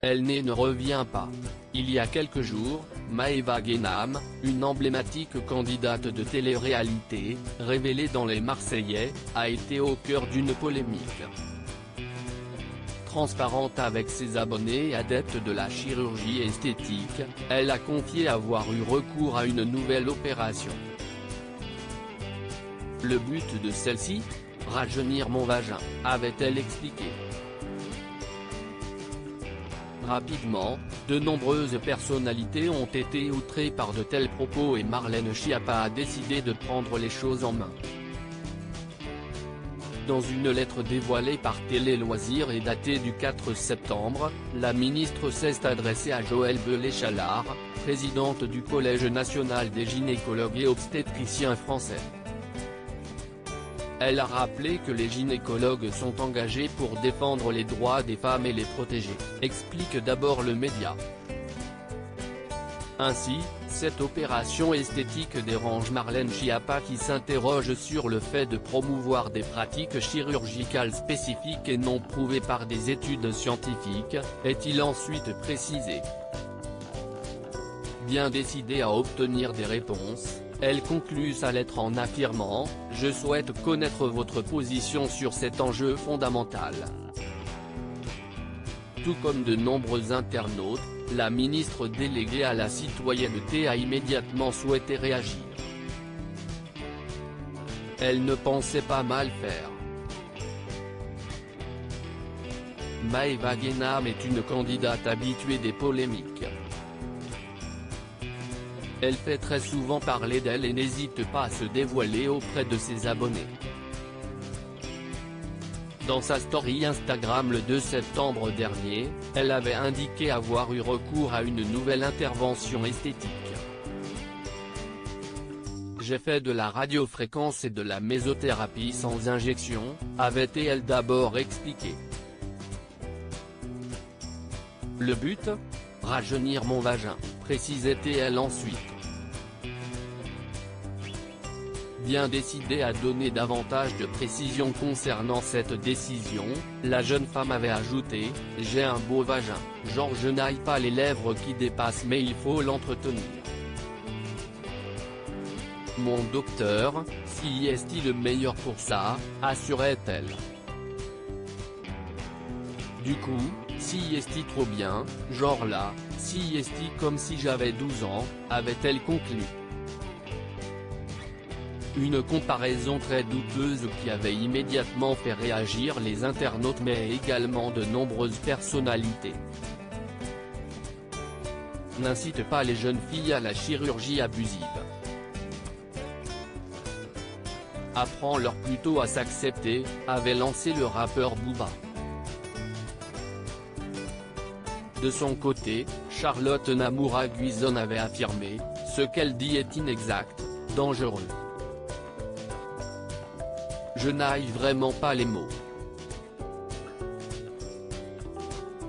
Elle ne revient pas. Il y a quelques jours, Maëva Guénam, une emblématique candidate de télé-réalité, révélée dans Les Marseillais, a été au cœur d'une polémique. Transparente avec ses abonnés et adepte de la chirurgie esthétique, elle a confié avoir eu recours à une nouvelle opération. Le but de celle-ci ? Rajeunir mon vagin, avait-elle expliqué. Rapidement, de nombreuses personnalités ont été outrées par de tels propos et Marlène Schiappa a décidé de prendre les choses en main. Dans une lettre dévoilée par Télé Loisirs et datée du 4 septembre, la ministre s'est adressée à Joëlle Bellet-Chalard, présidente du Collège national des gynécologues et obstétriciens français. Elle a rappelé que les gynécologues sont engagés pour défendre les droits des femmes et les protéger, explique d'abord le média. Ainsi, cette opération esthétique dérange Marlène Schiappa qui s'interroge sur le fait de promouvoir des pratiques chirurgicales spécifiques et non prouvées par des études scientifiques, est-il ensuite précisé. Bien décidée à obtenir des réponses, elle conclut sa lettre en affirmant « Je souhaite connaître votre position sur cet enjeu fondamental ». Tout comme de nombreux internautes, la ministre déléguée à la citoyenneté a immédiatement souhaité réagir. Elle ne pensait pas mal faire. Maëva Guénam est une candidate habituée des polémiques. Elle fait très souvent parler d'elle et n'hésite pas à se dévoiler auprès de ses abonnés. Dans sa story Instagram le 2 septembre dernier, elle avait indiqué avoir eu recours à une nouvelle intervention esthétique. J'ai fait de la radiofréquence et de la mésothérapie sans injection, avait-elle d'abord expliqué. Le but ? Rajeunir mon vagin, précisait-elle ensuite. Bien décidée à donner davantage de précisions concernant cette décision, la jeune femme avait ajouté « J'ai un beau vagin, genre je n'aille pas les lèvres qui dépassent mais il faut l'entretenir. Mon docteur, si est-il le meilleur pour ça, assurait-elle. Du coup, si est-il trop bien, genre là, si est-il comme si j'avais 12 ans, avait-elle conclu. Une comparaison très douteuse qui avait immédiatement fait réagir les internautes mais également de nombreuses personnalités. N'incite pas les jeunes filles à la chirurgie abusive. Apprends-leur plutôt à s'accepter, avait lancé le rappeur Booba. De son côté, Charlotte Namoura Guizon avait affirmé « Ce qu'elle dit est inexact, dangereux. Je n'arrive vraiment pas les mots.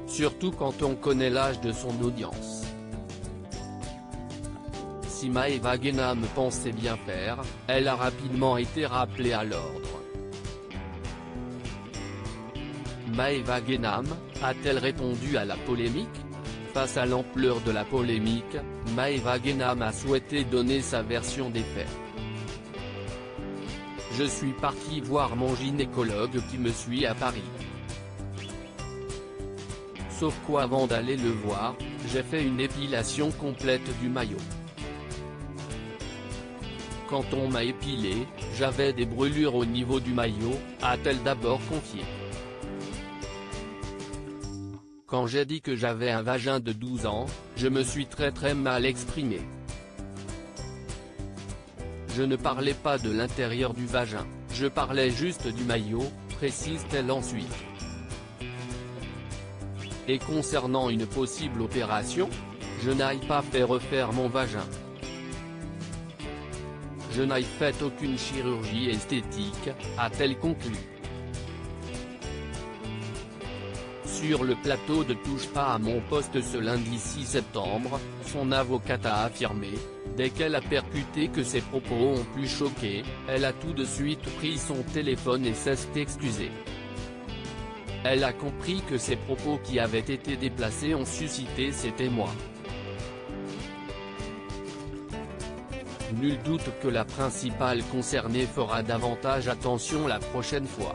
Surtout quand on connaît l'âge de son audience. Si Maëva Guénam pensait bien faire, elle a rapidement été rappelée à l'ordre. Maëva Guénam, a-t-elle répondu à la polémique ? Face à l'ampleur de la polémique, Maëva Guénam a souhaité donner sa version des faits. Je suis partie voir mon gynécologue qui me suit à Paris. Sauf qu'avant d'aller le voir, j'ai fait une épilation complète du maillot. Quand on m'a épilé, j'avais des brûlures au niveau du maillot, a-t-elle d'abord confié. Quand j'ai dit que j'avais un vagin de 12 ans, je me suis très mal exprimé. Je ne parlais pas de l'intérieur du vagin, je parlais juste du maillot, précise-t-elle ensuite. Et concernant une possible opération, je n'aille pas fait refaire mon vagin. Je n'aille fait aucune chirurgie esthétique, a-t-elle conclu. Sur le plateau de Touche pas à mon poste ce lundi 6 septembre, son avocate a affirmé, dès qu'elle a percuté que ses propos ont pu choquer, elle a tout de suite pris son téléphone et s'est excusée. Elle a compris que ses propos qui avaient été déplacés ont suscité ses témoins. Nul doute que la principale concernée fera davantage attention la prochaine fois.